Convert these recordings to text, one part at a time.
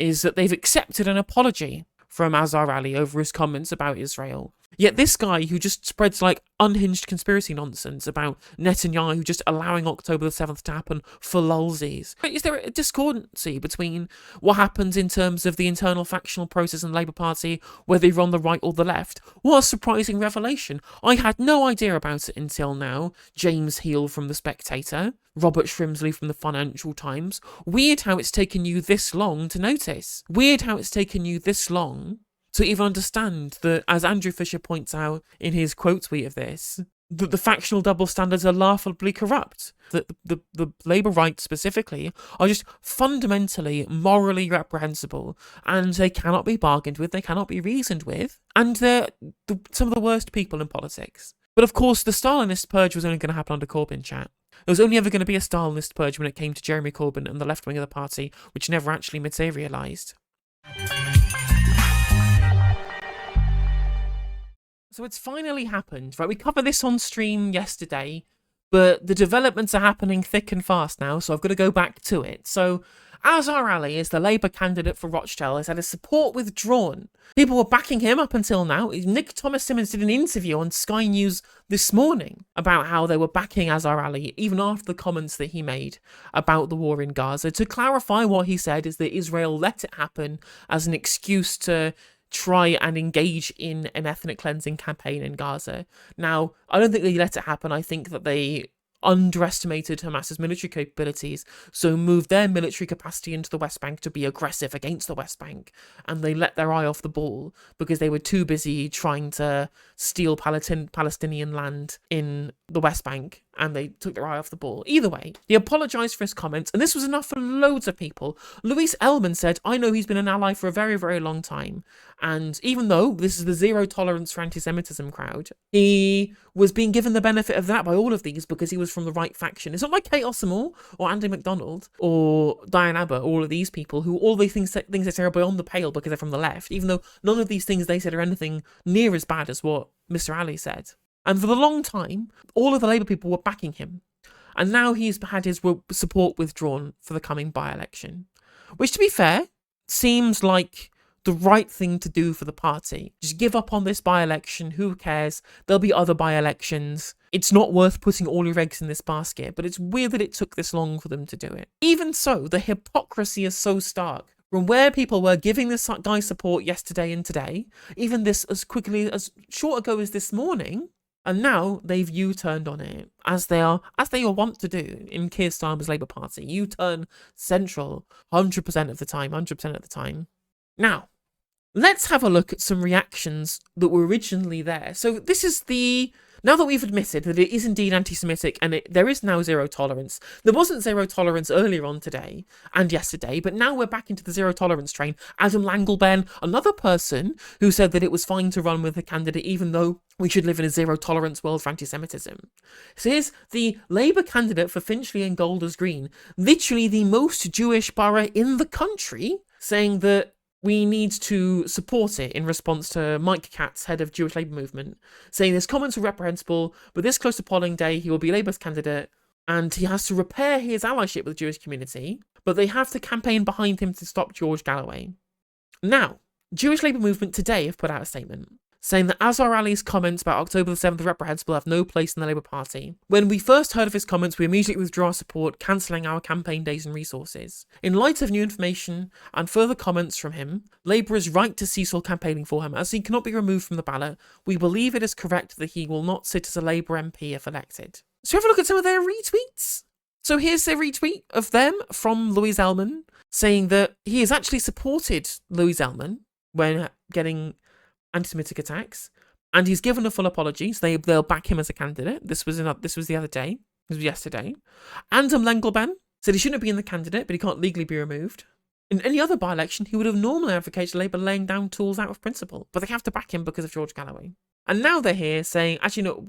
is that they've accepted an apology from Azar Ali over his comments about Israel. Yet this guy who just spreads like unhinged conspiracy nonsense about Netanyahu just allowing October the 7th to happen for lulsies. Is there a discordancy between what happens in terms of the internal factional process in the Labour Party, whether you're on the right or the left? What a surprising revelation. I had no idea about it until now. James Heal from The Spectator, Robert Shrimsley from the Financial Times. Weird how it's taken you this long to notice. Weird how it's taken you this long to even understand that, as Andrew Fisher points out in his quote tweet of this, that the factional double standards are laughably corrupt. That the Labour right specifically are just fundamentally morally reprehensible, and they cannot be bargained with, they cannot be reasoned with, and they're some of the worst people in politics. But of course, the Stalinist purge was only going to happen under Corbyn, chat. There was only ever going to be a Stalinist purge when it came to Jeremy Corbyn and the left wing of the party, which never actually materialised. So it's finally happened, right? We covered this on stream yesterday, but the developments are happening thick and fast now, so I've got to go back to it. So Azar Ali is the Labour candidate for Rochdale, has had his support withdrawn. People were backing him up until now. Nick Thomas-Symonds did an interview on Sky News this morning about how they were backing Azar Ali, even after the comments that he made about the war in Gaza. To clarify, what he said is that Israel let it happen as an excuse to try and engage in an ethnic cleansing campaign in Gaza. Now, I don't think they let it happen. I think that they underestimated Hamas's military capabilities, so moved their military capacity into the West Bank to be aggressive against the West Bank, and they let their eye off the ball because they were too busy trying to steal Palestinian land in the West Bank, and they took their eye off the ball. Either way, he apologised for his comments, and this was enough for loads of people. Louise Ellman said, I know he's been an ally for a very, very long time, and even though this is the zero tolerance for anti-Semitism crowd, he was being given the benefit of that by all of these because he was from the right faction. It's not like Kate Ossamore or Andy MacDonald or Diane Abbott, all of these people who all the things they say are beyond the pale because they're from the left, even though none of these things they said are anything near as bad as what Mr. Ali said. And for the long time, all of the Labour people were backing him. And now he's had his support withdrawn for the coming by-election. Which, to be fair, seems like the right thing to do for the party. Just give up on this by-election, who cares? There'll be other by-elections. It's not worth putting all your eggs in this basket, but it's weird that it took this long for them to do it. Even so, the hypocrisy is so stark. From where people were giving this guy support yesterday and today, even this as short ago as this morning, and now they've U-turned on it, as they are wont to do in Keir Starmer's Labour Party. U-turn central 100% of the time. Now, let's have a look at some reactions that were originally there. So this is now that we've admitted that it is indeed anti-Semitic and there is now zero tolerance. There wasn't zero tolerance earlier on today and yesterday, but now we're back into the zero tolerance train. Adam Langleben, another person who said that it was fine to run with a candidate even though we should live in a zero tolerance world for anti-Semitism. So here's the Labour candidate for Finchley and Golders Green, literally the most Jewish borough in the country, saying that we need to support it in response to Mike Katz, head of Jewish Labour Movement, saying his comments were reprehensible, but this close to polling day, he will be Labour's candidate, and he has to repair his allyship with the Jewish community, but they have to campaign behind him to stop George Galloway. Now, Jewish Labour Movement today have put out a statement saying that Azar Ali's comments about October the 7th are reprehensible, have no place in the Labour Party. When we first heard of his comments, we immediately withdrew our support, cancelling our campaign days and resources. In light of new information and further comments from him, Labour is right to cease all campaigning for him, as he cannot be removed from the ballot. We believe it is correct that he will not sit as a Labour MP if elected. So have a look at some of their retweets. So here's a retweet of them from Louise Ellman, saying that he has actually supported Louise Ellman when getting anti-Semitic attacks, and he's given a full apology, so they'll back him as a candidate. This was the other day. This was yesterday. Adam Langleben said he shouldn't be in the candidate, but he can't legally be removed. In any other by-election, he would have normally advocated Labour laying down tools out of principle, but they have to back him because of George Galloway. And now they're here saying, actually, no,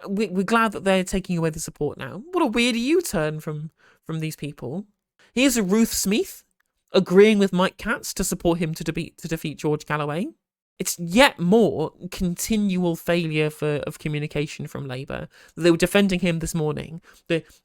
we're glad that they're taking away the support now. What a weird U-turn from these people. Here's a Ruth Smith agreeing with Mike Katz to support him to defeat George Galloway. It's yet more continual failure of communication from Labour. They were defending him this morning.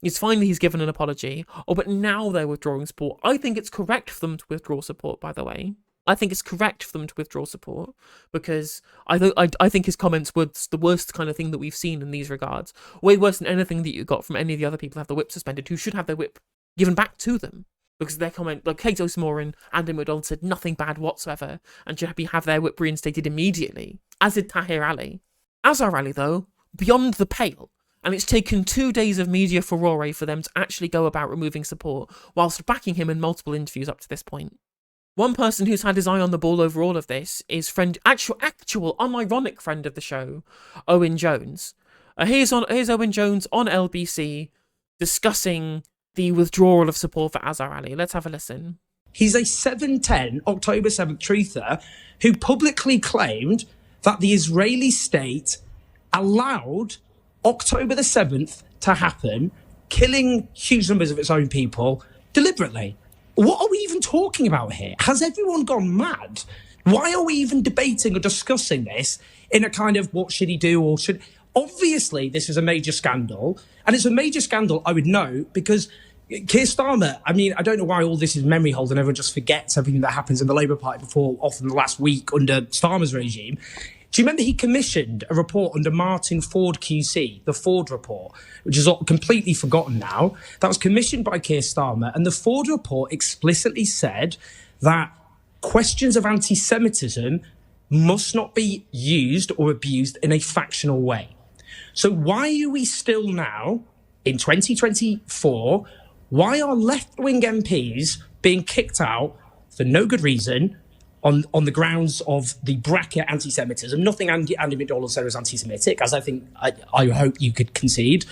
He's given an apology. Oh, but now they're withdrawing support. I think it's correct for them to withdraw support, by the way. I think it's correct for them to withdraw support, because I think his comments were the worst kind of thing that we've seen in these regards. Way worse than anything that you got from any of the other people who have the whip suspended, who should have their whip given back to them. Because their comment, like Kate O'Smore and Andy McDonald, said nothing bad whatsoever and should have their whip reinstated immediately, as did Tahir Ali. Azar Ali, though, beyond the pale, and it's taken 2 days of media furore for them to actually go about removing support, whilst backing him in multiple interviews up to this point. One person who's had his eye on the ball over all of this is actual unironic friend of the show, Owen Jones. Here's Owen Jones on LBC discussing the withdrawal of support for Azar Ali. Let's have a listen. He's a 7/10, October 7th truther who publicly claimed that the Israeli state allowed October the 7th to happen, killing huge numbers of its own people deliberately. What are we even talking about here? Has everyone gone mad? Why are we even debating or discussing this in a kind of what should he do or should... Obviously, this is a major scandal, and it's a major scandal, I would know, because Keir Starmer, I mean, I don't know why all this is memory hold and everyone just forgets everything that happens in the Labour Party before, often the last week under Starmer's regime. Do you remember he commissioned a report under Martin Ford QC, the Ford report, which is completely forgotten now? That was commissioned by Keir Starmer, and the Ford report explicitly said that questions of anti-Semitism must not be used or abused in a factional way. So why are we still now, in 2024, why are left-wing MPs being kicked out for no good reason on the grounds of the bracket anti-Semitism? Nothing Andy McDonald said was anti-Semitic, as I hope you could concede.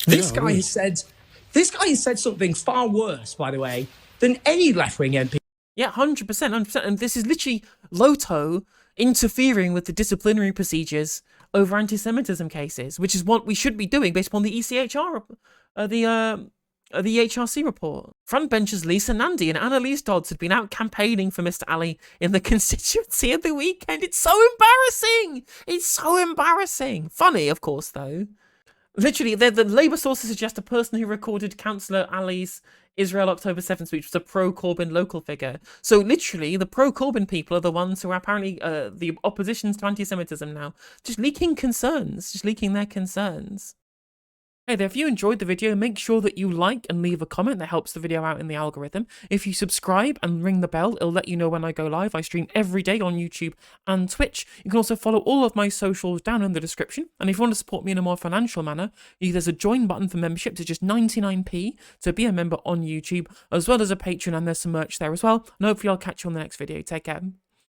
This guy has said something far worse, by the way, than any left-wing MP. Yeah, 100%. And this is literally Loto interfering with the disciplinary procedures over anti-Semitism cases, which is what we should be doing based upon the ECHR, the HRC report. Frontbenchers Lisa Nandy and Annalise Dodds had been out campaigning for Mr. Ali in the constituency at the weekend. It's so embarrassing. It's so embarrassing. Funny, of course, though. Literally, the Labour sources suggest a person who recorded Councillor Ali's Israel October 7th speech was a pro-Corbyn local figure. So literally, the pro-Corbyn people are the ones who are apparently the oppositions to anti-Semitism now. Just leaking their concerns. Hey there, if you enjoyed the video, make sure that you like and leave a comment. That helps the video out in the algorithm. If you subscribe and ring the bell, it'll let you know when I go live. I stream every day on YouTube and Twitch. You can also follow all of my socials down in the description. And if you want to support me in a more financial manner, there's a join button for membership to just 99p to be a member on YouTube, as well as a Patreon, and there's some merch there as well. And hopefully I'll catch you on the next video. Take care.